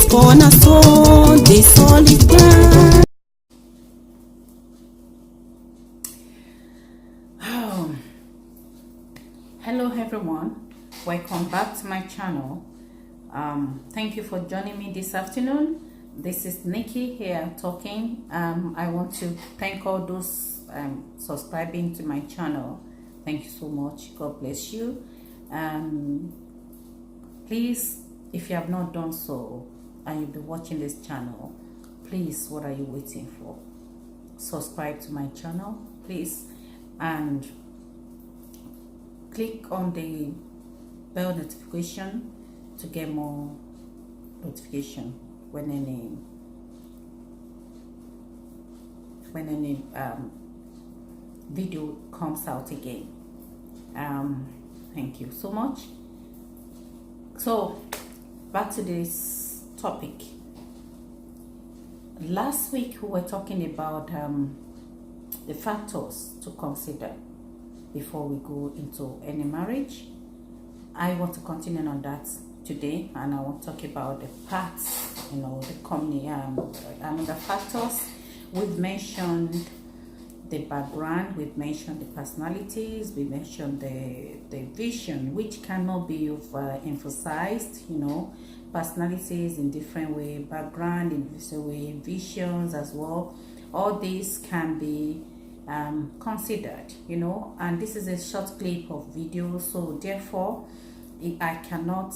cornerstone, the solid ground. Hello everyone, welcome back to my channel. Thank you for joining me this afternoon. This is Nikki here talking. I want to thank all those subscribing to my channel. Thank you so much. God bless you. Please, if you have not done so and you've been watching this channel, please, what are you waiting for? Subscribe to my channel, please, and click on the bell notification to get more notification when any video comes out again. Thank you so much. So back to this topic. Last week we were talking about the factors to consider before we go into any marriage. I want to continue on that today, and I want to talk about the parts, the company, the factors. We've mentioned the background, we've mentioned the personalities, we mentioned the vision, which cannot be emphasized. Personalities in different way, background in different way, visions as well. All these can be considered, and this is a short clip of video, so therefore I cannot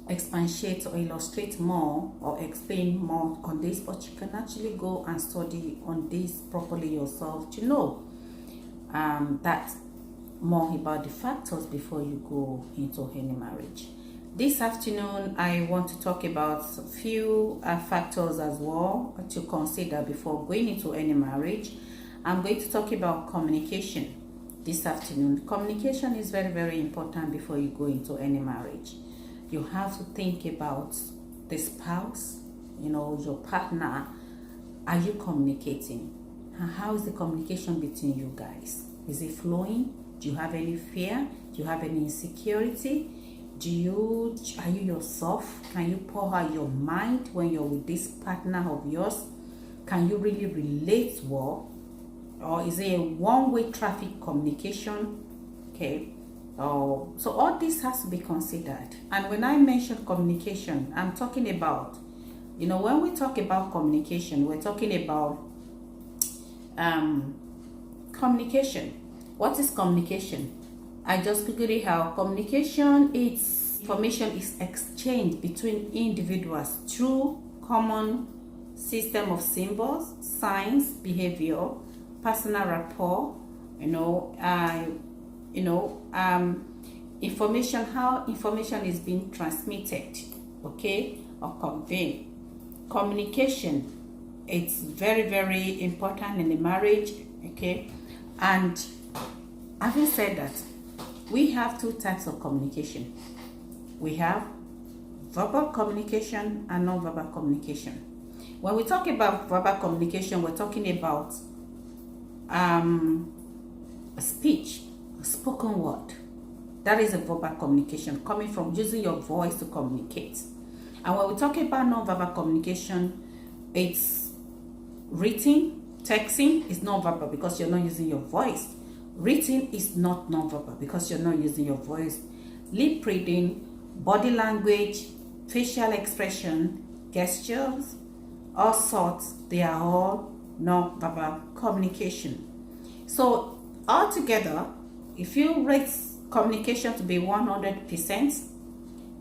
expatiate or illustrate more or explain more on this, but you can actually go and study on this properly yourself to know that more about the factors before you go into any marriage. This afternoon I want to talk about a few factors as well to consider before going into any marriage. I'm going to talk about communication this afternoon. Communication is very, very important before you go into any marriage. You have to think about the spouse, your partner. Are you communicating? And how is the communication between you guys? Is it flowing? Do you have any fear? Do you have any insecurity? Are you yourself? Can you pour out your mind when you're with this partner of yours? Can you really relate well? Or is it a one-way traffic communication? Okay. So all this has to be considered. And when I mention communication, I'm talking about, when we talk about communication, we're talking about communication. What is communication? I just figured it out. Communication is information is exchanged between individuals through common system of symbols, signs, behavior, personal rapport, information, how information is being transmitted, okay, or conveyed. Communication, it's very, very important in the marriage, okay. And having said that, we have two types of communication. We have verbal communication and non-verbal communication. When we talk about verbal communication, we're talking about a speech, a spoken word. That is a verbal communication, coming from using your voice to communicate. And when we talk about non-verbal communication, it's written. Texting is non-verbal because you're not using your voice. Written is not non-verbal because you're not using your voice. Lip reading, body language, facial expression, gestures, all sorts, they are all non-verbal communication. So altogether, if you rate communication to be 100%,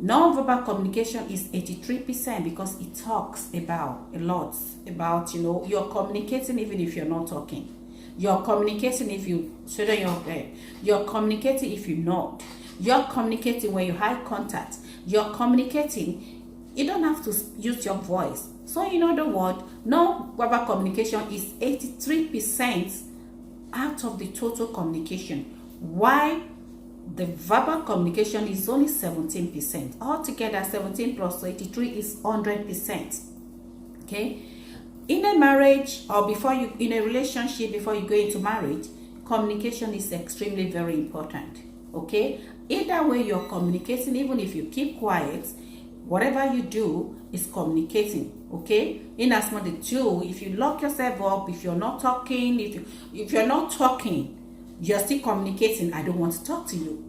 non-verbal communication is 83% because it talks about a lot about, you're communicating even if you're not talking. You're communicating if you straighten your hair. You're communicating if you nod. You're communicating when you have contact. You're communicating. You don't have to use your voice. So in other words, non-verbal communication is 83% out of the total communication. Why? The verbal communication is only 17%. Altogether, 17 plus 83 is 100%. Okay? In a marriage or in a relationship, before you go into marriage, communication is extremely very important. Okay? Either way you're communicating, even if you keep quiet, Whatever you do is communicating, okay? In as much as you, if you lock yourself up, if you're not talking, if you're not talking, you're still communicating. I don't want to talk to you,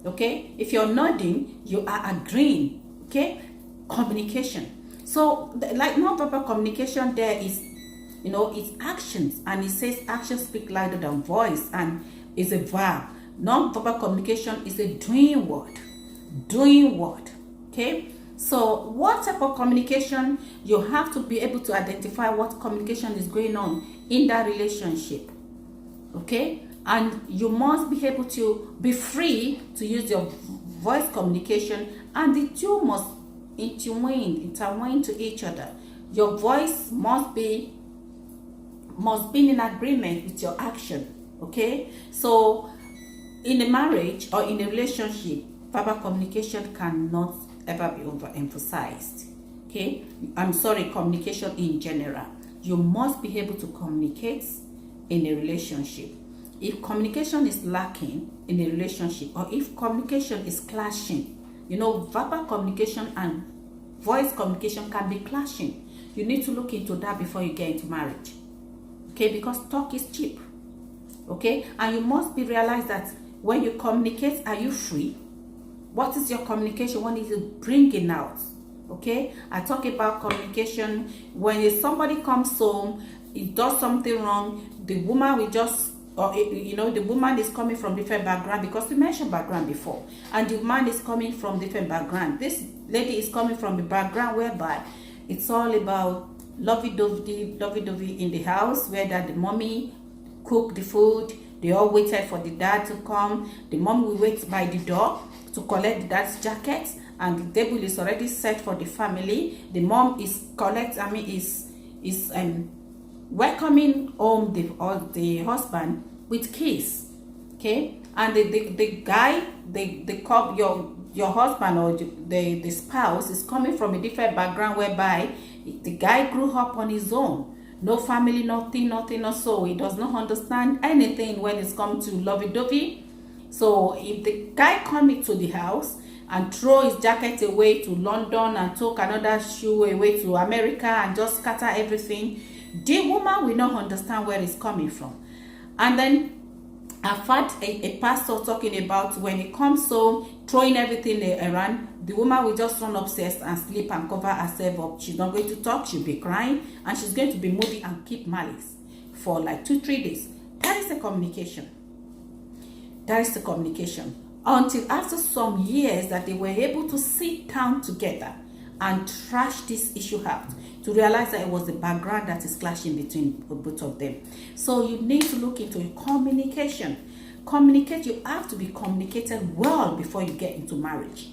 okay? If you're nodding, you are agreeing, okay? Communication. So like non-verbal communication, there is, you know, it's actions, and it says actions speak louder than voice, and is a verb. Non-verbal communication is a doing word, okay? So what type of communication? You have to be able to identify what communication is going on in that relationship, okay? And you must be able to be free to use your voice communication, and the two must intertwine to each other. Your voice must be in agreement with your action, okay? So in a marriage or in a relationship, verbal communication cannot ever be overemphasized, okay? I'm sorry, communication in general. You must be able to communicate in a relationship. If communication is lacking in a relationship, or if communication is clashing, you know, verbal communication and voice communication can be clashing. You need to look into that before you get into marriage, okay? Because talk is cheap, okay? And you must be realized that when you communicate, are you free? What is your communication? What is it bringing out? Okay, I talk about communication when somebody comes home, it does something wrong, the woman will just, or you know, the woman is coming from different background, because we mentioned background before, and the man is coming from different background. This lady is coming from the background whereby it's all about lovey-dovey in the house, where that the mommy cook the food, they all waited for the dad to come, the mom will wait by the door to collect the dad's jacket, and the table is already set for the family. The mom is welcoming home the husband with kiss, okay? And the guy, your husband or the spouse is coming from a different background, whereby the guy grew up on his own, no family, nothing, so he does not understand anything when it's come to lovey-dovey. So if the guy coming to the house and throw his jacket away to London and took another shoe away to America and just scatter everything, the woman will not understand where it's coming from. And then I've had a pastor talking about when he comes home, throwing everything around, the woman will just run upstairs and sleep and cover herself up. She's not going to talk, she'll be crying, and she's going to be moody and keep malice for like 2-3 days. That is the communication. That is the communication. Until after some years that they were able to sit down together and trash this issue out, to realize that it was the background that is clashing between both of them. So you need to look into communication. Communicate, you have to be communicated well before you get into marriage.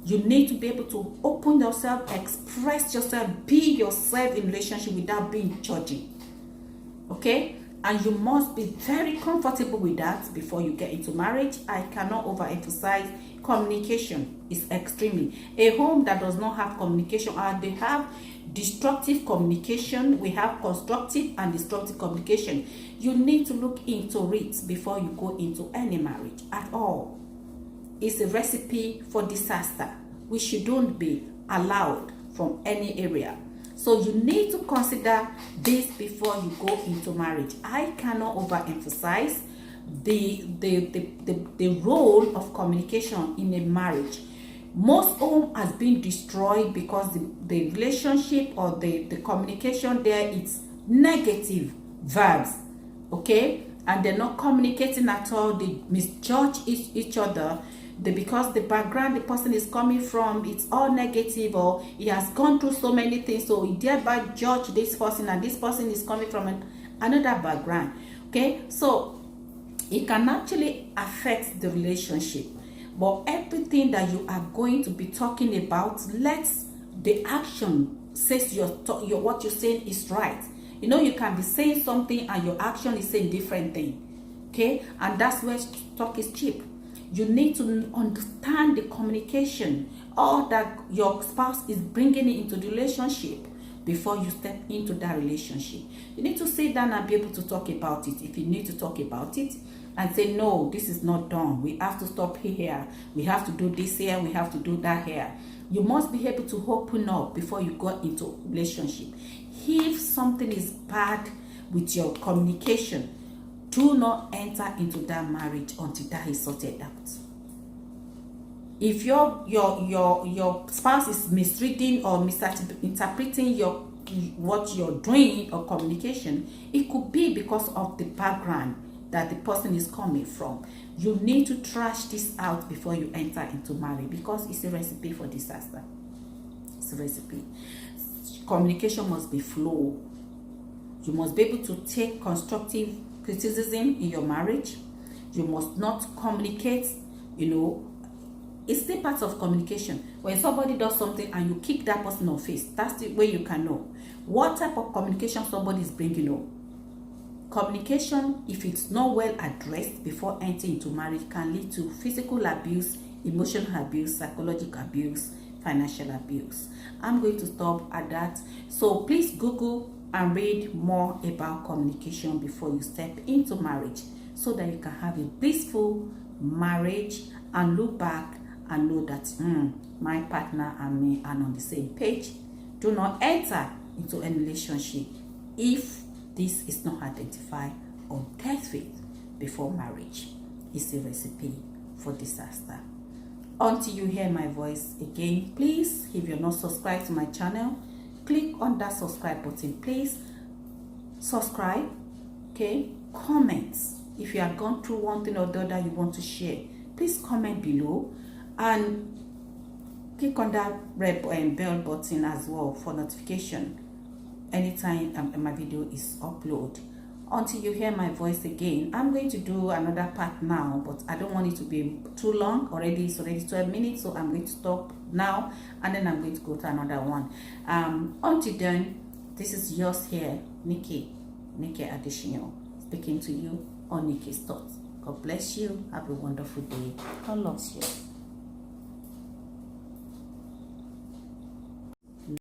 You need to be able to open yourself, express yourself, be yourself in relationship without being judging. Okay? And you must be very comfortable with that before you get into marriage. I cannot overemphasize communication is extremely. A home that does not have communication, or they have destructive communication, we have constructive and destructive communication. You need to look into it before you go into any marriage at all. It's a recipe for disaster. We shouldn't be allowed from any area. So you need to consider this before you go into marriage. I cannot overemphasize the role of communication in a marriage. Most home has been destroyed because the relationship or the communication there is negative verbs, okay? And they're not communicating at all. They misjudge each other. Because the background the person is coming from, it's all negative, or he has gone through so many things, so he thereby judge this person, and this person is coming from another background, okay? So it can actually affect the relationship. But everything that you are going to be talking about, let the action says what you're saying is right. You know, you can be saying something and your action is saying different thing, okay? And that's where talk is cheap. You need to understand the communication, or that your spouse is bringing into the relationship. before you step into that relationship. You need to sit down and be able to talk about it if you need to talk about it, and say, no, this is not done. We have to stop here. We have to do this here. We have to do that here. You must be able to open up before you go into relationship. If something is bad with your communication, do not enter into that marriage until that is sorted out. If your spouse is misreading or misinterpreting what you're doing or communication, it could be because of the background that the person is coming from. You need to trash this out before you enter into marriage, because it's a recipe for disaster. It's a recipe. Communication must be flow. You must be able to take constructive criticism in your marriage. You must not communicate, it's still part of communication. When somebody does something and you kick that person on face, that's the way you can know what type of communication somebody is bringing up. Communication, if it's not well addressed before entering into marriage, can lead to physical abuse, emotional abuse, psychological abuse, financial abuse. I'm going to stop at that. So please Google and read more about communication before you step into marriage, so that you can have a blissful marriage and look back and know that my partner and me are on the same page. Do not enter into any relationship if this is not identified or dealt with before marriage. It's a recipe for disaster. Until you hear my voice again, please, if you're not subscribed to my channel, click on that subscribe button. Please subscribe, okay? Comment. If you have gone through one thing or the other you want to share, please comment below, and click on that red bell button as well for notification anytime my video is uploaded. Until you hear my voice again, I'm going to do another part now, but I don't want it to be too long. It's already 12 minutes, so I'm going to stop now, and then I'm going to go to another one. Until then, this is yours here, Nikki Additional, speaking to you on Nikki's Thoughts. God bless you. Have a wonderful day. God loves you.